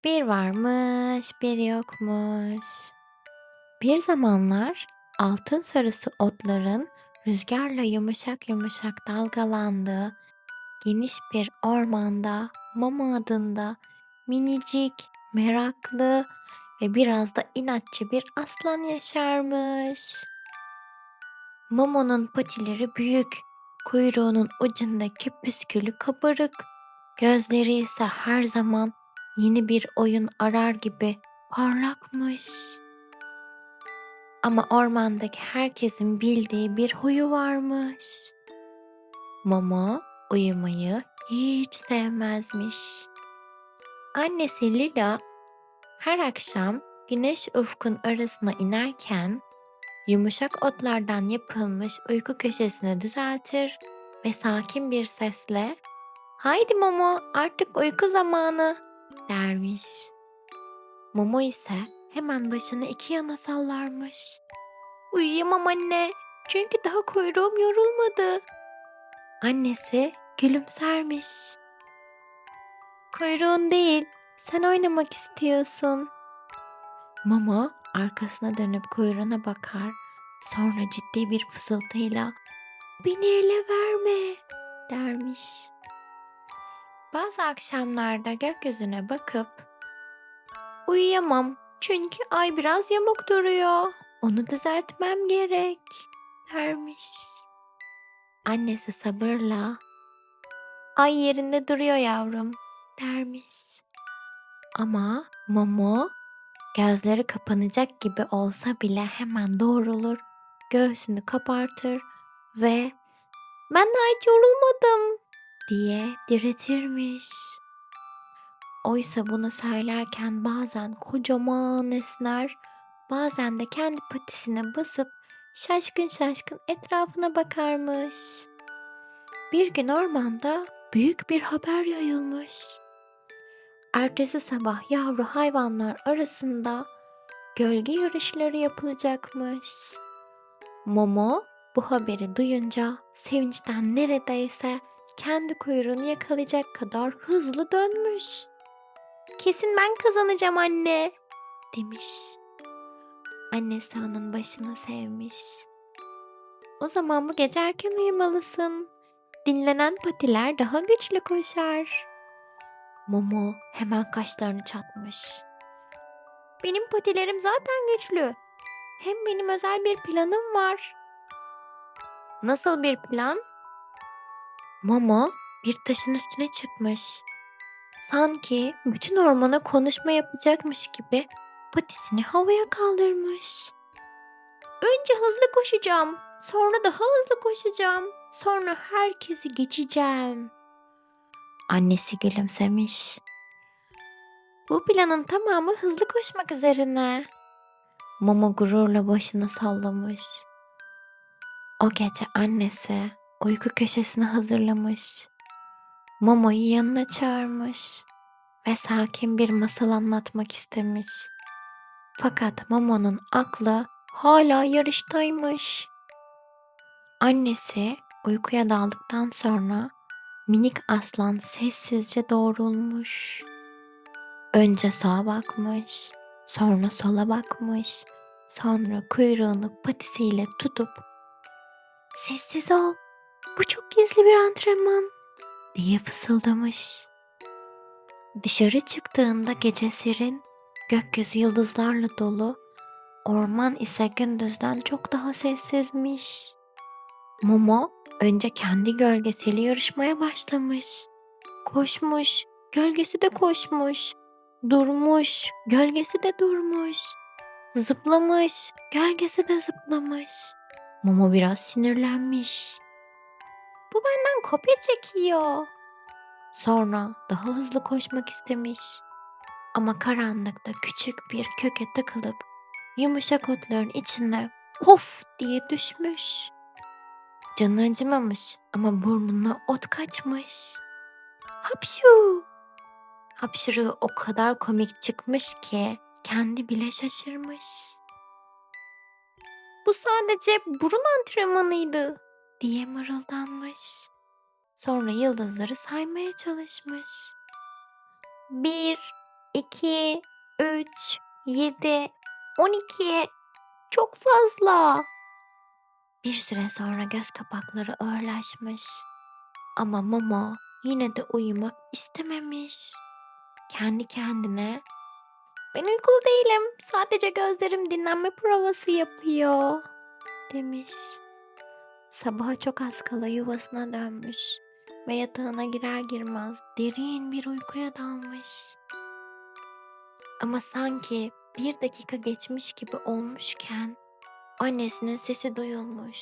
Bir varmış, bir yokmuş. Bir zamanlar altın sarısı otların rüzgarla yumuşak yumuşak dalgalandığı geniş bir ormanda Mama adında minicik, meraklı ve biraz da inatçı bir aslan yaşarmış. Momo'nun patileri büyük, kuyruğunun ucundaki püskülü kabarık, gözleri ise her zaman yeni bir oyun arar gibi parlakmış. Ama ormandaki herkesin bildiği bir huyu varmış. Momo uyumayı hiç sevmezmiş. Annesi Lila her akşam güneş ufkun arasına inerken yumuşak otlardan yapılmış uyku köşesini düzeltir ve sakin bir sesle "Haydi Momo, artık uyku zamanı." dermiş. Momo ise hemen başını iki yana sallarmış. "Uyuyamam anne, çünkü daha kuyruğum yorulmadı." Annesi gülümsermiş. "Kuyruğun değil, sen oynamak istiyorsun." Momo arkasına dönüp kuyruğuna bakar. Sonra ciddi bir fısıltıyla "Beni ele verme." dermiş. Bazı akşamlarda gökyüzüne bakıp "Uyuyamam, çünkü ay biraz yamuk duruyor. Onu düzeltmem gerek." dermiş. Annesi sabırla "Ay yerinde duruyor yavrum." dermiş. Ama Momo gözleri kapanacak gibi olsa bile hemen doğrulur, göğsünü kabartır ve "Ben daha hiç yorulmadım." diye diretirmiş. Oysa bunu söylerken bazen kocaman esner, bazen de kendi patisine basıp şaşkın şaşkın etrafına bakarmış. Bir gün ormanda büyük bir haber yayılmış. Ertesi sabah yavru hayvanlar arasında gölge yarışları yapılacakmış. Momo bu haberi duyunca sevinçten neredeyse kendi kuyruğunu yakalayacak kadar hızlı dönmüş. "Kesin ben kazanacağım anne." demiş. Annesi onun başını sevmiş. "O zaman bu gece erken uyumalısın. Dinlenen patiler daha güçlü koşar." Momo hemen kaşlarını çatmış. "Benim patilerim zaten güçlü. Hem benim özel bir planım var." "Nasıl bir plan?" Momo bir taşın üstüne çıkmış. Sanki bütün ormana konuşma yapacakmış gibi patisini havaya kaldırmış. "Önce hızlı koşacağım, sonra daha hızlı koşacağım, sonra herkesi geçeceğim." Annesi gülümsemiş. "Bu planın tamamı hızlı koşmak üzerine." Momo gururla başını sallamış. O gece annesi uyku köşesini hazırlamış. Momo'yu yanına çağırmış ve sakin bir masal anlatmak istemiş. Fakat Momo'nun aklı hala yarıştaymış. Annesi uykuya daldıktan sonra minik aslan sessizce doğrulmuş. Önce sağa bakmış, sonra sola bakmış, sonra kuyruğunu patisiyle tutup "Sessiz ol, bu çok gizli bir antrenman." diye fısıldamış. Dışarı çıktığında gece serin, gökyüzü yıldızlarla dolu, orman ise gündüzden çok daha sessizmiş. Momo önce kendi gölgesiyle yarışmaya başlamış. Koşmuş, gölgesi de koşmuş. Durmuş, gölgesi de durmuş. Zıplamış, gölgesi de zıplamış. Momo biraz sinirlenmiş. "Bu benden kopya çekiyor." Sonra daha hızlı koşmak istemiş. Ama karanlıkta küçük bir köke takılıp yumuşak otların içine "Pof!" diye düşmüş. Canı acımamış ama burnuna ot kaçmış. Hapşu! Hapşırığı o kadar komik çıkmış ki kendi bile şaşırmış. "Bu sadece burun antrenmanıydı." diye mırıldanmış. Sonra yıldızları saymaya çalışmış. "1, 2, 3, 7, 12. Çok fazla. Bir süre sonra göz kapakları ağırlaşmış. Ama Momo yine de uyumak istememiş. Kendi kendine, "Ben uykulu değilim. Sadece gözlerim dinlenme provası yapıyor," demiş. Sabaha çok az kala yuvasına dönmüş ve yatağına girer girmez derin bir uykuya dalmış. Ama sanki bir dakika geçmiş gibi olmuşken annesinin sesi duyulmuş.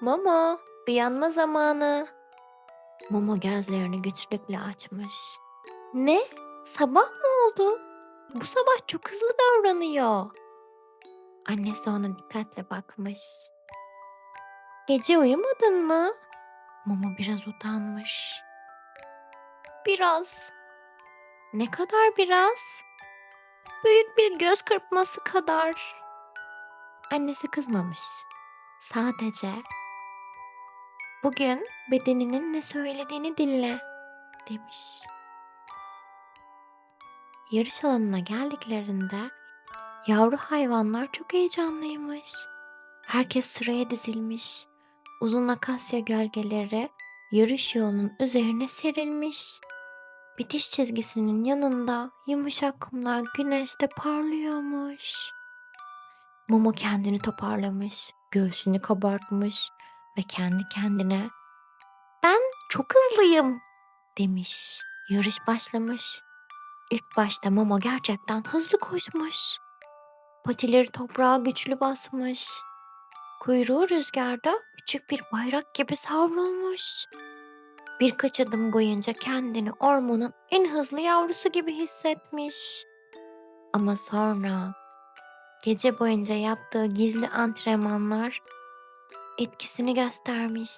"Momo, uyanma zamanı." Momo gözlerini güçlükle açmış. "Ne? Sabah mı oldu? Bu sabah çok hızlı davranıyor." Annesi ona dikkatle bakmış. "Gece uyumadın mı?" Momo biraz utanmış. "Biraz." "Ne kadar biraz?" "Büyük bir göz kırpması kadar." Annesi kızmamış. Sadece, "Bugün bedeninin ne söylediğini dinle," demiş. Yarış alanına geldiklerinde yavru hayvanlar çok heyecanlıymış. Herkes sıraya dizilmiş. Uzun akasya gölgeleri yarış yolunun üzerine serilmiş. Bitiş çizgisinin yanında yumuşak kumlar güneşte parlıyormuş. Momo kendini toparlamış, göğsünü kabartmış ve kendi kendine, "Ben çok hızlıyım," demiş. Yarış başlamış. İlk başta Momo gerçekten hızlı koşmuş. Patileri toprağa güçlü basmış. Kuyruğu rüzgarda küçük bir bayrak gibi savrulmuş. Birkaç adım boyunca kendini ormanın en hızlı yavrusu gibi hissetmiş. Ama sonra gece boyunca yaptığı gizli antrenmanlar etkisini göstermiş.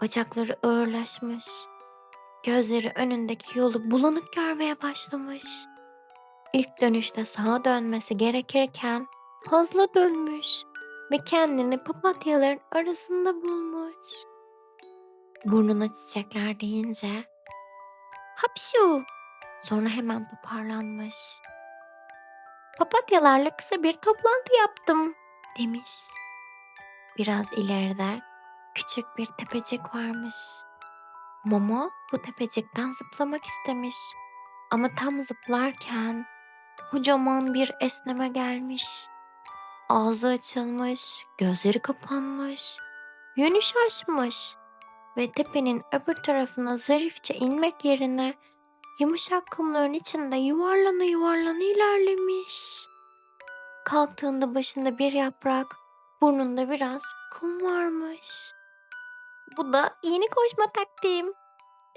Bacakları ağırlaşmış. Gözleri önündeki yolu bulanık görmeye başlamış. İlk dönüşte sağa dönmesi gerekirken fazla dönmüş ve kendini papatyaların arasında bulmuş. Burnuna çiçekler deyince, "Hapşu!" Sonra hemen toparlanmış. "Papatyalarla kısa bir toplantı yaptım," demiş. Biraz ileride küçük bir tepecik varmış. Momo bu tepecikten zıplamak istemiş. Ama tam zıplarken kocaman bir esneme gelmiş. Ağzı açılmış, gözleri kapanmış, yönü şaşmış ve tepenin öbür tarafına zarifçe inmek yerine yumuşak kumların içinde yuvarlana yuvarlana ilerlemiş. Kalktığında başında bir yaprak, burnunda biraz kum varmış. "Bu da yeni koşma taktiğim,"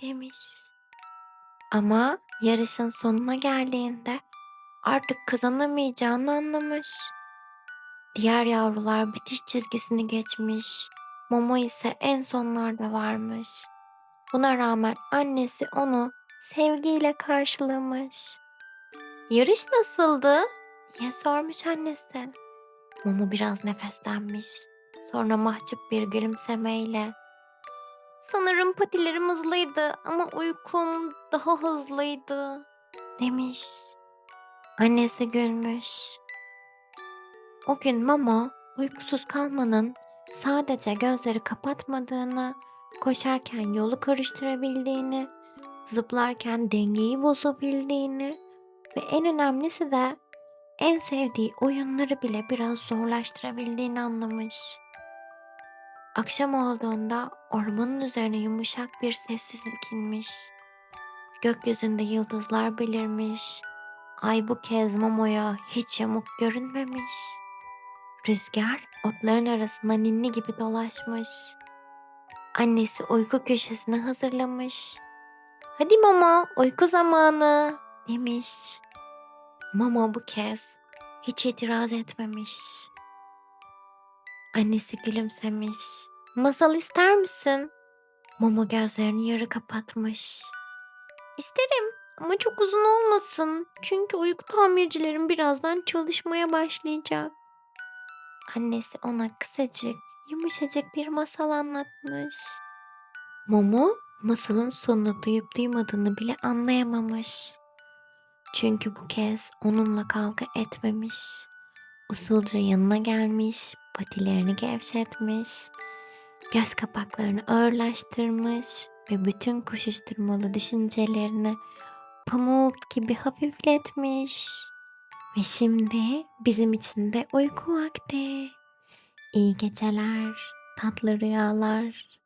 demiş. Ama yarışın sonuna geldiğinde artık kazanamayacağını anlamış. Diğer yavrular bitiş çizgisini geçmiş. Momo ise en sonlarda varmış. Buna rağmen annesi onu sevgiyle karşılamış. "Yarış nasıldı?" diye sormuş annesi. Momo biraz nefeslenmiş. Sonra mahcup bir gülümsemeyle, "Sanırım patilerim hızlıydı ama uykum daha hızlıydı," demiş. Annesi gülmüş. O gün Momo uykusuz kalmanın sadece gözleri kapatmadığını, koşarken yolu karıştırabildiğini, zıplarken dengeyi bozabildiğini ve en önemlisi de en sevdiği oyunları bile biraz zorlaştırabildiğini anlamış. Akşam olduğunda ormanın üzerine yumuşak bir sessizlik inmiş. Gökyüzünde yıldızlar belirmiş. Ay bu kez Momo'ya hiç yamuk görünmemiş. Rüzgar otların arasında ninni gibi dolaşmış. Annesi uyku köşesini hazırlamış. "Hadi Momo, uyku zamanı," demiş. Momo bu kez hiç itiraz etmemiş. Annesi gülümsemiş. "Masal ister misin?" Momo gözlerini yarı kapatmış. "İsterim ama çok uzun olmasın. Çünkü uyku tamircilerim birazdan çalışmaya başlayacak." Annesi ona kısacık, yumuşacık bir masal anlatmış. Momo masalın sonunu duyup duymadığını bile anlayamamış. Çünkü bu kez onunla kavga etmemiş. Usulca yanına gelmiş, patilerini gevşetmiş, göz kapaklarını ağırlaştırmış ve bütün koşuşturmalı düşüncelerini pamuk gibi hafifletmiş. Ve şimdi bizim için de uyku vakti. İyi geceler, tatlı rüyalar.